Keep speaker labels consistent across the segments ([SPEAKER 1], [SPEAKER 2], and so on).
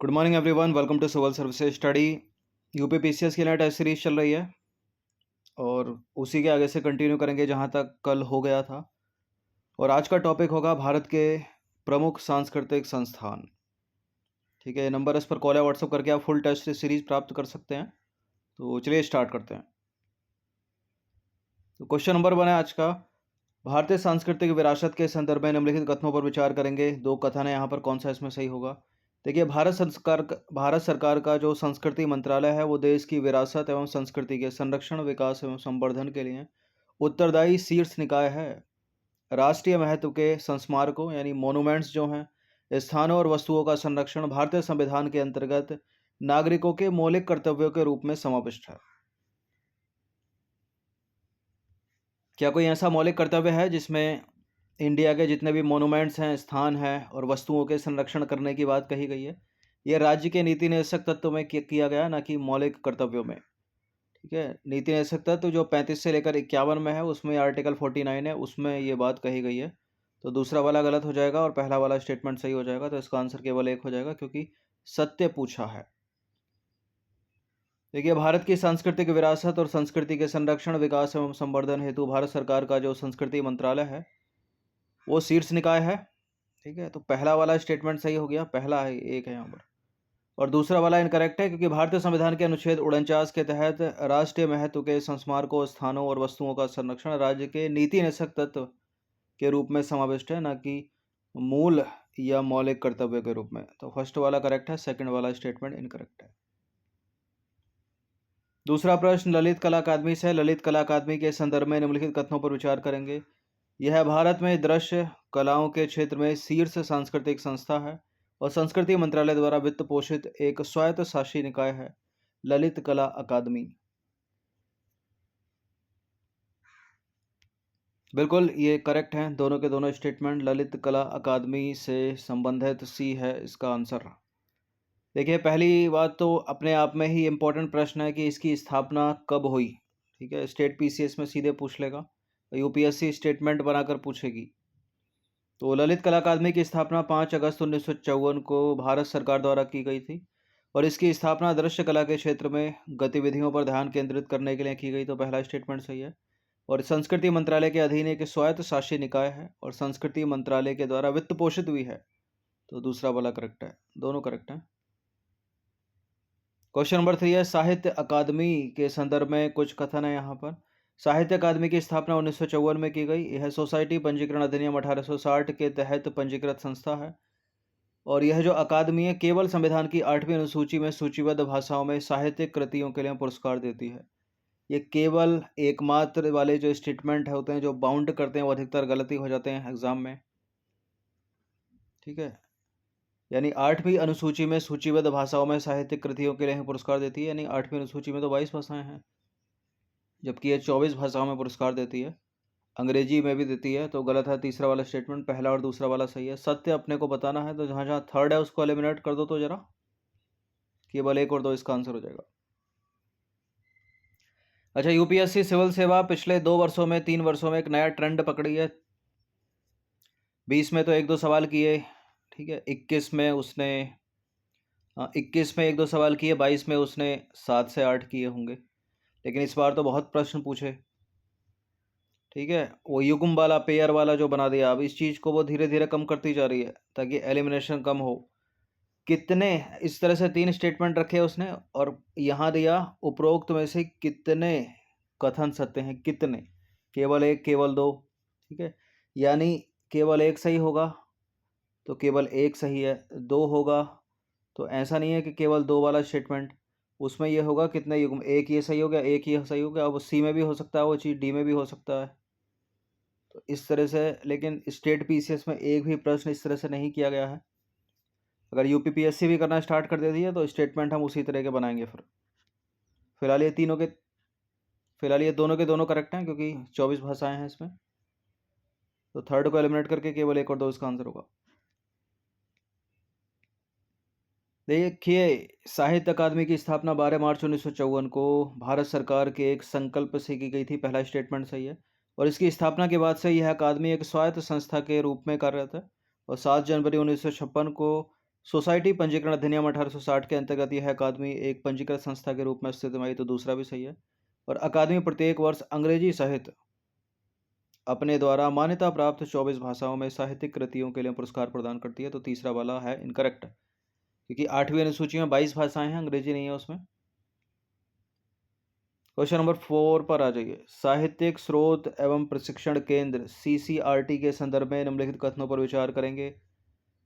[SPEAKER 1] Good morning everyone, welcome to civil services study. UP PCS की नई test series चल रही है और उसी के आगे से कंटिन्यू करेंगे जहां तक कल हो गया था। और आज का टॉपिक होगा भारत के प्रमुख सांस्कृतिक संस्थान। ठीक है, ये नंबर इस पर कॉल या व्हाट्सअप करके आप फुल टेस्ट सीरीज प्राप्त कर सकते हैं। तो चलिए स्टार्ट करते हैं। तो क्वेश्चन नंबर 1 है आज का, भारतीय सांस्कृतिक विरासत के संदर्भ में निम्नलिखित कथनों पर विचार करेंगे। दो कथन है यहाँ पर, कौन सा इसमें सही होगा। देखिए, भारत सरकार का जो संस्कृति मंत्रालय है वो देश की विरासत एवं संस्कृति के संरक्षण, विकास एवं संवर्धन के लिए उत्तरदायी शीर्ष निकाय है। राष्ट्रीय महत्व के संस्मारकों यानी मोनूमेंट्स जो हैं, स्थानों और वस्तुओं का संरक्षण भारतीय संविधान के अंतर्गत नागरिकों के मौलिक कर्तव्यों के रूप में समाविष्ट है। क्या कोई ऐसा मौलिक कर्तव्य है जिसमें इंडिया के जितने भी मोनूमेंट्स हैं, स्थान हैं और वस्तुओं के संरक्षण करने की बात कही गई है? यह राज्य के नीति निर्देशक तत्व में किया गया, ना कि मौलिक कर्तव्यों में। ठीक है, नीति निर्देशक तत्व जो 35 से लेकर 51 में है, उसमें आर्टिकल 49 है, उसमें ये बात कही गई है। तो दूसरा वाला गलत हो जाएगा और पहला वाला स्टेटमेंट सही हो जाएगा। तो इसका आंसर केवल एक हो जाएगा क्योंकि सत्य पूछा है। देखिए, भारत की सांस्कृतिक विरासत और संस्कृति के संरक्षण, विकास एवं संवर्धन हेतु भारत सरकार का जो संस्कृति मंत्रालय है वो शीर्ष निकाय है। ठीक है, तो पहला वाला स्टेटमेंट सही हो गया, पहला है, एक है यहाँ पर। और दूसरा वाला इनकरेक्ट है क्योंकि भारतीय संविधान के अनुच्छेद 49 के तहत राष्ट्रीय महत्व के संस्मारकों, स्थानों और वस्तुओं का संरक्षण राज्य के नीति निदेशक तत्व के रूप में समाविष्ट है, न कि मूल या मौलिक कर्तव्य के रूप में। तो फर्स्ट वाला करेक्ट है, सेकंड वाला स्टेटमेंट इनकरेक्ट है। दूसरा प्रश्न ललित कला अकादमी से। ललित कला अकादमी के संदर्भ में निम्नलिखित कथनों पर विचार करेंगे। यह भारत में दृश्य कलाओं के क्षेत्र में शीर्ष सांस्कृतिक संस्था है और संस्कृति मंत्रालय द्वारा वित्त पोषित एक स्वायत्त शासी निकाय है। ललित कला अकादमी, बिल्कुल ये करेक्ट है। दोनों के दोनों स्टेटमेंट ललित कला अकादमी से संबंधित सी है इसका आंसर। देखिए, पहली बात तो अपने आप में ही इम्पोर्टेंट प्रश्न है कि इसकी स्थापना कब हुई। ठीक है, स्टेट पीसीएस में सीधे पूछ लेगा, यूपीएससी स्टेटमेंट बनाकर पूछेगी। तो ललित कला अकादमी की स्थापना 5 अगस्त 1954 को भारत सरकार द्वारा की गई थी और इसकी स्थापना दृश्य कला के क्षेत्र में गतिविधियों पर ध्यान केंद्रित करने के लिए की गई। तो पहला स्टेटमेंट सही है। और संस्कृति मंत्रालय के अधीन एक स्वायत्त शासी निकाय है और संस्कृति मंत्रालय के द्वारा वित्त पोषित भी है। तो दूसरा वाला करेक्ट है, दोनों करेक्ट हैं। क्वेश्चन नंबर 3 है, साहित्य अकादमी के संदर्भ में कुछ कथन है यहाँ पर। साहित्य अकादमी की स्थापना 1954 में की गई। यह सोसाइटी पंजीकरण अधिनियम 1860 के तहत पंजीकृत संस्था है और यह जो अकादमी है केवल संविधान की 8वीं अनुसूची में सूचीबद्ध भाषाओं में साहित्यिक कृतियों के लिए पुरस्कार देती है। ये केवल एकमात्र वाले जो स्टेटमेंट होते हैं जो बाउंड करते हैं वो अधिकतर गलती हो जाते हैं एग्जाम में। ठीक है, यानी 8वीं अनुसूची में सूचीबद्ध भाषाओं में साहित्यिक कृतियों के लिए पुरस्कार देती है, यानी 8वीं अनुसूची में तो 22 भाषाएं हैं, जबकि ये 24 भाषाओं में पुरस्कार देती है। अंग्रेजी में भी देती है। तो गलत है तीसरा वाला स्टेटमेंट, पहला और दूसरा वाला सही है। सत्य अपने को बताना है तो जहां जहां थर्ड है उसको एलिमिनेट कर दो, तो जरा केवल एक और दो, इसका आंसर हो जाएगा। अच्छा, यूपीएससी सिविल सेवा पिछले 2 वर्षों में 3 वर्षों में एक नया ट्रेंड पकड़ी है। 20 में तो 1-2 सवाल किए, ठीक है, 21 में उसने 21 में 1-2 सवाल किए, 22 में उसने 7 से 8 किए होंगे, लेकिन इस बार तो बहुत प्रश्न पूछे। ठीक है, वो युग्म वाला पेयर वाला जो बना दिया, अब इस चीज़ को वो धीरे धीरे कम करती जा रही है ताकि एलिमिनेशन कम हो। कितने, इस तरह से 3 स्टेटमेंट रखे उसने और यहाँ दिया उपरोक्त में से कितने कथन सत्य हैं, कितने, केवल एक, केवल दो। ठीक है, यानी केवल एक सही होगा तो केवल एक सही है, दो होगा तो ऐसा नहीं है कि केवल दो वाला स्टेटमेंट, उसमें ये होगा कितने युग्म, एक ये सही हो गया, एक ये सही हो गया। अब सी में भी हो सकता है वो चीज़, डी में भी हो सकता है। तो इस तरह से, लेकिन स्टेट पीसीएस में एक भी प्रश्न इस तरह से नहीं किया गया है। अगर यूपीपीएससी भी करना स्टार्ट कर देती है तो स्टेटमेंट हम उसी तरह के बनाएंगे। फिलहाल ये दोनों के दोनों करेक्ट हैं क्योंकि 24 भाषाएं हैं इसमें। तो थर्ड को एलिमिनेट करके केवल एक और दो इसका आंसर होगा। देखिए, साहित्य अकादमी की स्थापना 12 मार्च 1954 को भारत सरकार के एक संकल्प से की गई थी, पहला स्टेटमेंट सही है। और इसकी स्थापना के बाद से यह अकादमी एक स्वायत्त संस्था के रूप में कार्यरत है और 7 जनवरी 1956 को सोसाइटी पंजीकरण अधिनियम 1860 के अंतर्गत यह अकादमी एक पंजीकृत संस्था के रूप में अस्तित्व में आई, तो दूसरा भी सही है। और अकादमी प्रत्येक वर्ष अंग्रेजी सहित अपने द्वारा मान्यता प्राप्त 24 भाषाओं में साहित्यिक कृतियों के लिए पुरस्कार प्रदान करती है, तो तीसरा वाला है इनकरेक्ट, क्योंकि 8वीं अनुसूची में 22 भाषाएं हैं, अंग्रेजी नहीं है उसमें। क्वेश्चन नंबर 4 पर आ जाइए। साहित्यिक स्रोत एवं प्रशिक्षण केंद्र CCRT के संदर्भ में निम्नलिखित कथनों पर विचार करेंगे।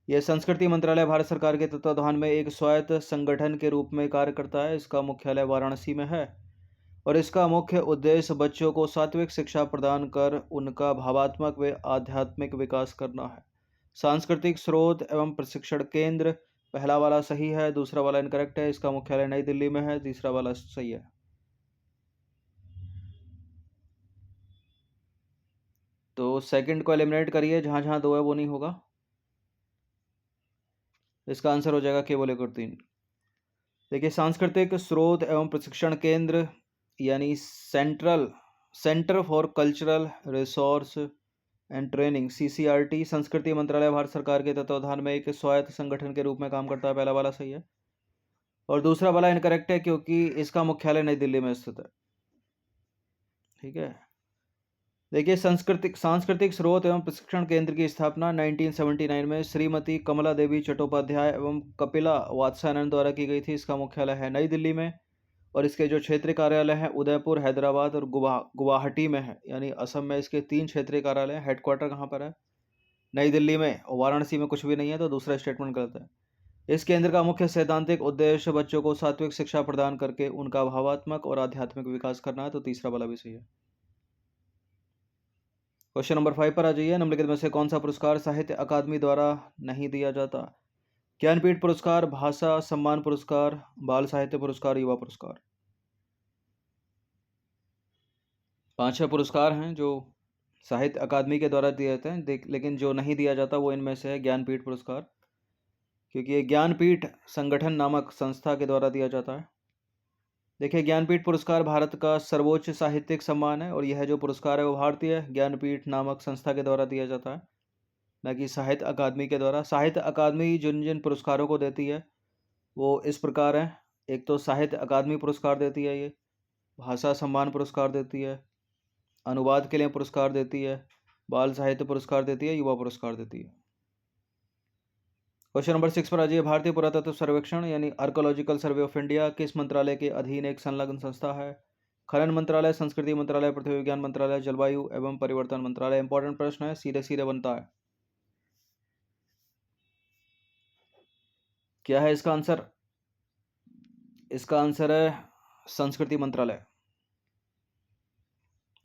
[SPEAKER 1] यह संस्कृति मंत्रालय भारत सरकार के तत्वाधान में एक स्वायत्त संगठन के रूप में कार्य करता है। इसका मुख्यालय वाराणसी में है और इसका मुख्य उद्देश्य बच्चों को सात्विक शिक्षा प्रदान कर उनका भावात्मक व आध्यात्मिक विकास करना है। सांस्कृतिक स्रोत एवं प्रशिक्षण केंद्र, पहला वाला सही है, दूसरा वाला इनकरेक्ट है। इसका मुख्यालय नई दिल्ली में है, तीसरा वाला सही है। तो सेकंड को एलिमिनेट करिए, जहां जहां 2 है वो नहीं होगा। इसका आंसर हो जाएगा केवल 1 और 3। देखिए, सांस्कृतिक स्रोत एवं प्रशिक्षण केंद्र यानी centre for cultural resource and training CCRT संस्कृति मंत्रालय भारत सरकार के तत्वाधान में एक स्वायत्त संगठन के रूप में काम करता है, पहला वाला सही है। और दूसरा वाला इनकरेक्ट है, क्योंकि इसका मुख्यालय नई दिल्ली में स्थित है। ठीक है, देखिए, सांस्कृतिक स्रोत एवं प्रशिक्षण केंद्र की स्थापना 1979 में श्रीमती कमला देवी चट्टोपाध्याय एवं कपिला वात्स्यायन द्वारा की गई थी। इसका मुख्यालय है नई दिल्ली में और इसके जो क्षेत्रीय कार्यालय हैं उदयपुर, हैदराबाद और गुवाहाटी में है, यानी असम में इसके 3 क्षेत्रीय कार्यालय हैं। हेडक्वार्टर कहाँ पर है? नई दिल्ली में। और वाराणसी में कुछ भी नहीं है, तो दूसरा स्टेटमेंट गलत है। इस केंद्र का मुख्य सैद्धांतिक उद्देश्य बच्चों को सात्विक शिक्षा प्रदान करके उनका भावात्मक और आध्यात्मिक विकास करना है, तो तीसरा वाला भी सही है। क्वेश्चन नंबर 5 पर आ जाइए। निम्नलिखित में से कौन सा पुरस्कार साहित्य अकादमी द्वारा नहीं दिया जाता? ज्ञानपीठ पुरस्कार, भाषा सम्मान पुरस्कार, बाल साहित्य पुरस्कार, युवा पुरस्कार। 5-6 पुरस्कार हैं जो साहित्य अकादमी के द्वारा दिए जाते हैं, लेकिन जो नहीं दिया जाता वो इनमें से है ज्ञानपीठ पुरस्कार, क्योंकि ये ज्ञानपीठ संगठन नामक संस्था के द्वारा दिया जाता है। देखिए, ज्ञानपीठ पुरस्कार भारत का सर्वोच्च साहित्यिक सम्मान है और यह जो पुरस्कार है वो भारतीय ज्ञानपीठ नामक संस्था के द्वारा दिया जाता है, न कि साहित्य अकादमी के द्वारा। साहित्य अकादमी जिन जिन पुरस्कारों को देती है वो इस प्रकार हैं। एक तो साहित्य अकादमी पुरस्कार देती है, ये भाषा सम्मान पुरस्कार देती है, अनुवाद के लिए पुरस्कार देती है, बाल साहित्य पुरस्कार देती है, युवा पुरस्कार देती है। क्वेश्चन नंबर 6 पर आ जाइए। भारतीय पुरातत्व सर्वेक्षण यानी आर्कोलॉजिकल सर्वे ऑफ इंडिया किस मंत्रालय के अधीन एक संलग्न संस्था है? खनन मंत्रालय, संस्कृति मंत्रालय, पृथ्वी विज्ञान मंत्रालय, जलवायु एवं परिवर्तन मंत्रालय। इंपॉर्टेंट प्रश्न है, सीधे सीधे बनता है। क्या है इसका आंसर? इसका आंसर है संस्कृति मंत्रालय।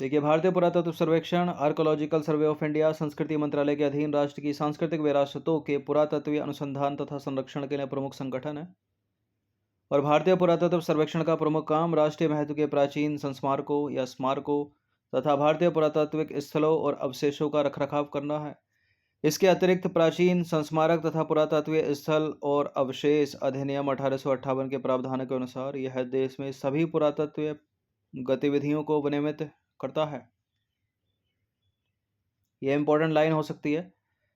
[SPEAKER 1] देखिए, भारतीय पुरातत्व सर्वेक्षण आर्कोलॉजिकल सर्वे ऑफ इंडिया संस्कृति मंत्रालय के अधीन राष्ट्र की सांस्कृतिक विरासतों के पुरातत्वीय अनुसंधान तथा संरक्षण के लिए प्रमुख संगठन है। और भारतीय पुरातत्व सर्वेक्षण का प्रमुख काम राष्ट्रीय महत्व के प्राचीन संस्मारकों या स्मारकों तथा भारतीय पुरातात्विक स्थलों और अवशेषों का रखरखाव करना है। इसके अतिरिक्त प्राचीन संस्मारक तथा पुरातत्वीय स्थल और अवशेष अधिनियम 1858 के प्रावधानों के अनुसार यह देश में सभी पुरातत्वीय गतिविधियों को विनियमित करता है। यह इंपॉर्टेंट लाइन हो सकती है।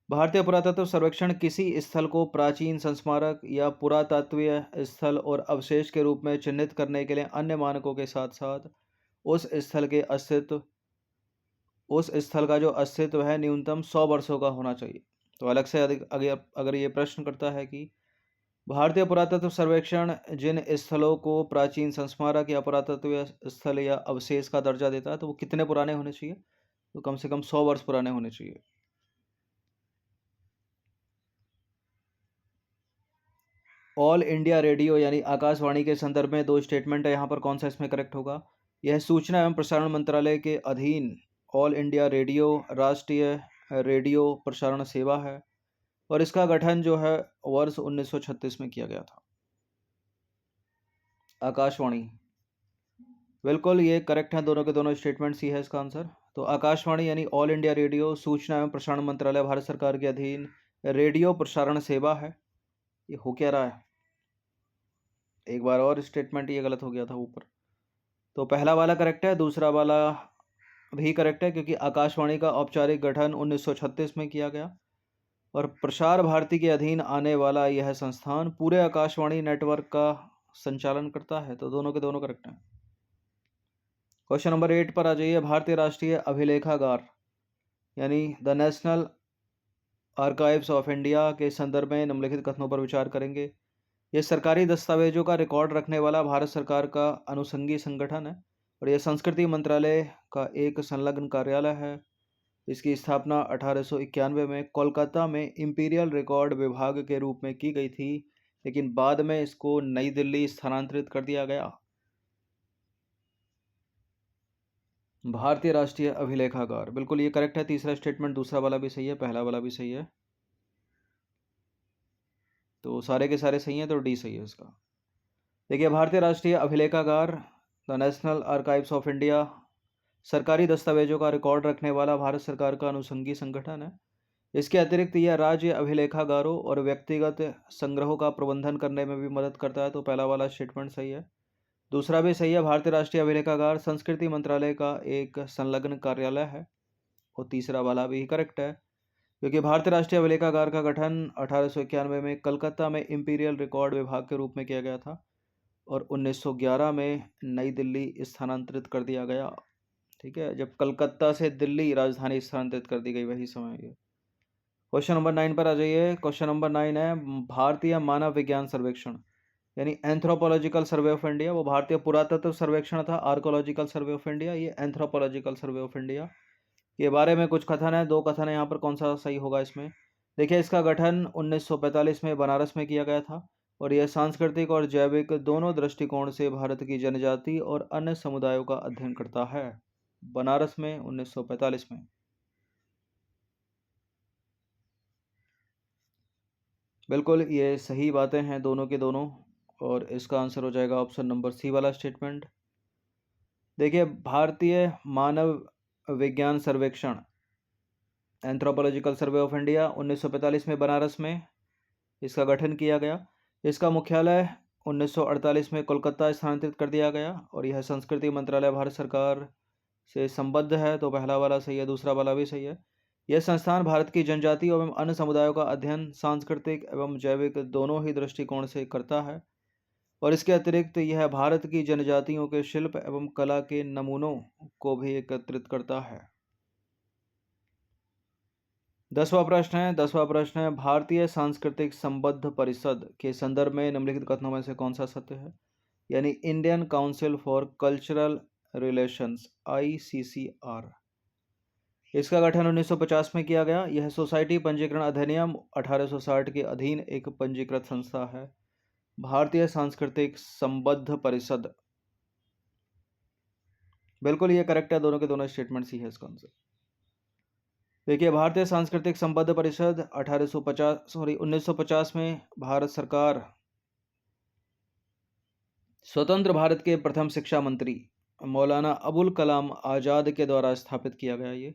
[SPEAKER 1] भारतीय पुरातत्व सर्वेक्षण किसी स्थल को प्राचीन संस्मारक या पुरातत्वीय स्थल और अवशेष के रूप में चिन्हित करने के लिए अन्य मानकों के साथ साथ उस स्थल का जो अस्तित्व है न्यूनतम 100 वर्षों का होना चाहिए। तो अलग से अगर ये प्रश्न करता है कि भारतीय पुरातत्व सर्वेक्षण जिन स्थलों को प्राचीन संस्मारक या पुरातत्वीय स्थल या अवशेष का दर्जा देता है तो वो कितने पुराने होने चाहिए? तो कम से कम 100 वर्ष पुराने होने चाहिए। ऑल इंडिया रेडियो यानी आकाशवाणी के संदर्भ में 2 स्टेटमेंट है, यहाँ पर कौन सा इसमें करेक्ट होगा? यह सूचना एवं प्रसारण मंत्रालय के अधीन ऑल इंडिया रेडियो राष्ट्रीय रेडियो प्रसारण सेवा है और इसका गठन जो है वर्ष 1936 में किया गया था। आकाशवाणी, बिल्कुल ये करेक्ट है, दोनों के दोनों स्टेटमेंट्स ही है इसका आंसर। तो आकाशवाणी यानी ऑल इंडिया रेडियो सूचना एवं प्रसारण मंत्रालय भारत सरकार के अधीन रेडियो प्रसारण सेवा है। ये हो क्या रहा है? एक बार और स्टेटमेंट ये गलत हो गया था ऊपर। तो पहला वाला करेक्ट है, दूसरा वाला भी करेक्ट है, क्योंकि आकाशवाणी का औपचारिक गठन 1936 में किया गया और प्रसार भारती के अधीन आने वाला यह संस्थान पूरे आकाशवाणी नेटवर्क का संचालन करता है। तो दोनों के दोनों करेक्ट हैं। क्वेश्चन नंबर 8 पर आ जाइए। भारतीय राष्ट्रीय अभिलेखागार यानी the national archives of India के संदर्भ में निम्नलिखित कथनों पर विचार करेंगे। यह सरकारी दस्तावेजों का रिकॉर्ड रखने वाला भारत सरकार का अनुषंगी संगठन है और यह संस्कृति मंत्रालय का एक संलग्न कार्यालय है। इसकी स्थापना 1891 में कोलकाता में इंपीरियल रिकॉर्ड विभाग के रूप में की गई थी, लेकिन बाद में इसको नई दिल्ली स्थानांतरित कर दिया गया। भारतीय राष्ट्रीय अभिलेखागार, बिल्कुल ये करेक्ट है। तीसरा स्टेटमेंट, दूसरा वाला भी सही है, पहला वाला भी सही है, तो सारे के सारे सही हैं, तो डी सही है इसका। देखिए, भारतीय राष्ट्रीय अभिलेखागार the national archives of India सरकारी दस्तावेजों का रिकॉर्ड रखने वाला भारत सरकार का अनुषंगी संगठन है। इसके अतिरिक्त यह राज्य अभिलेखागारों और व्यक्तिगत संग्रहों का प्रबंधन करने में भी मदद करता है, तो पहला वाला स्टेटमेंट सही है। दूसरा भी सही है। भारतीय राष्ट्रीय अभिलेखागार संस्कृति मंत्रालय का एक संलग्न कार्यालय है, और तीसरा वाला भी करेक्ट है, क्योंकि भारतीय राष्ट्रीय अभिलेखागार का गठन 1891 में कलकत्ता में इंपीरियल रिकॉर्ड विभाग के रूप में किया गया था और 1911 में नई दिल्ली स्थानांतरित कर दिया गया। ठीक है, जब कलकत्ता से दिल्ली राजधानी स्थानांतरित कर दी गई, वही समय ये। क्वेश्चन नंबर 9 पर आ जाइए। क्वेश्चन नंबर 9 है भारतीय मानव विज्ञान सर्वेक्षण यानी एंथ्रोपोलॉजिकल सर्वे ऑफ इंडिया। वो भारतीय पुरातत्व सर्वेक्षण था, आर्कोलॉजिकल सर्वे ऑफ इंडिया, ये एंथ्रोपोलॉजिकल सर्वे ऑफ इंडिया के बारे में कुछ कथन है, दो कथन है यहाँ पर, कौन सा सही होगा इसमें। देखिए, इसका गठन 1945 में बनारस में किया गया था और यह सांस्कृतिक और जैविक दोनों दृष्टिकोण से भारत की जनजाति और अन्य समुदायों का अध्ययन करता है। बनारस में 1945 में। बिल्कुल ये सही बातें हैं दोनों के दोनों, और इसका आंसर हो जाएगा ऑप्शन नंबर सी वाला स्टेटमेंट। देखिए, भारतीय मानव विज्ञान सर्वेक्षण एंथ्रोपोलॉजिकल सर्वे ऑफ इंडिया 1945 में बनारस में इसका गठन किया गया। इसका मुख्यालय 1948 में कोलकाता स्थानांतरित कर दिया गया और यह संस्कृति मंत्रालय भारत सरकार से संबद्ध है, तो पहला वाला सही है, दूसरा वाला भी सही है। यह संस्थान भारत की जनजाति एवं अन्य समुदायों का अध्ययन सांस्कृतिक एवं जैविक दोनों ही दृष्टिकोण से करता है और इसके अतिरिक्त यह भारत की जनजातियों के शिल्प एवं कला के नमूनों को भी एकत्रित करता है। 10वां प्रश्न है भारतीय सांस्कृतिक संबद्ध परिषद के संदर्भ में निम्नलिखित कथनों में से कौन सा सत्य है, यानी Indian council for cultural relations ICCR। इसका गठन 1950 में किया गया। यह सोसाइटी पंजीकरण अधिनियम 1860 के अधीन एक पंजीकृत संस्था है। भारतीय सांस्कृतिक संबद्ध परिषद, बिल्कुल ये करेक्ट है, दोनों के दोनों स्टेटमेंट सी है इसका आंसर। देखिए, भारतीय सांस्कृतिक संबद्ध परिषद 1950 में भारत सरकार स्वतंत्र भारत के प्रथम शिक्षा मंत्री मौलाना अबुल कलाम आज़ाद के द्वारा स्थापित किया गया, ये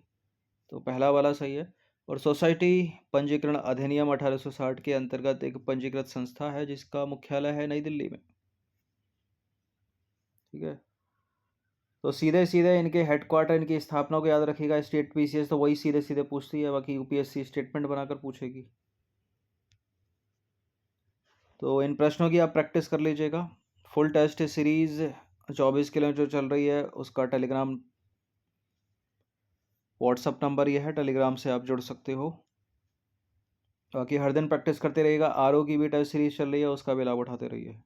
[SPEAKER 1] तो पहला वाला सही है। और सोसाइटी पंजीकरण अधिनियम 1860 के अंतर्गत एक पंजीकृत संस्था है जिसका मुख्यालय है नई दिल्ली में। ठीक है, तो सीधे सीधे इनके हेडक्वार्टर, इनकी स्थापना को याद रखिएगा। स्टेट PCS तो वही सीधे सीधे पूछती है, बाकी UPSC स्टेटमेंट बनाकर पूछेगी। तो इन प्रश्नों की आप प्रैक्टिस कर लीजिएगा। फुल टेस्ट सीरीज 24 किलोमीटर चल रही है, उसका टेलीग्राम व्हाट्सअप नंबर ये है, टेलीग्राम से आप जुड़ सकते हो। बाकी हर दिन प्रैक्टिस करते रहिएगा। RO की भी टेस्ट सीरीज चल रही है, उसका भी लाभ उठाते रहिए।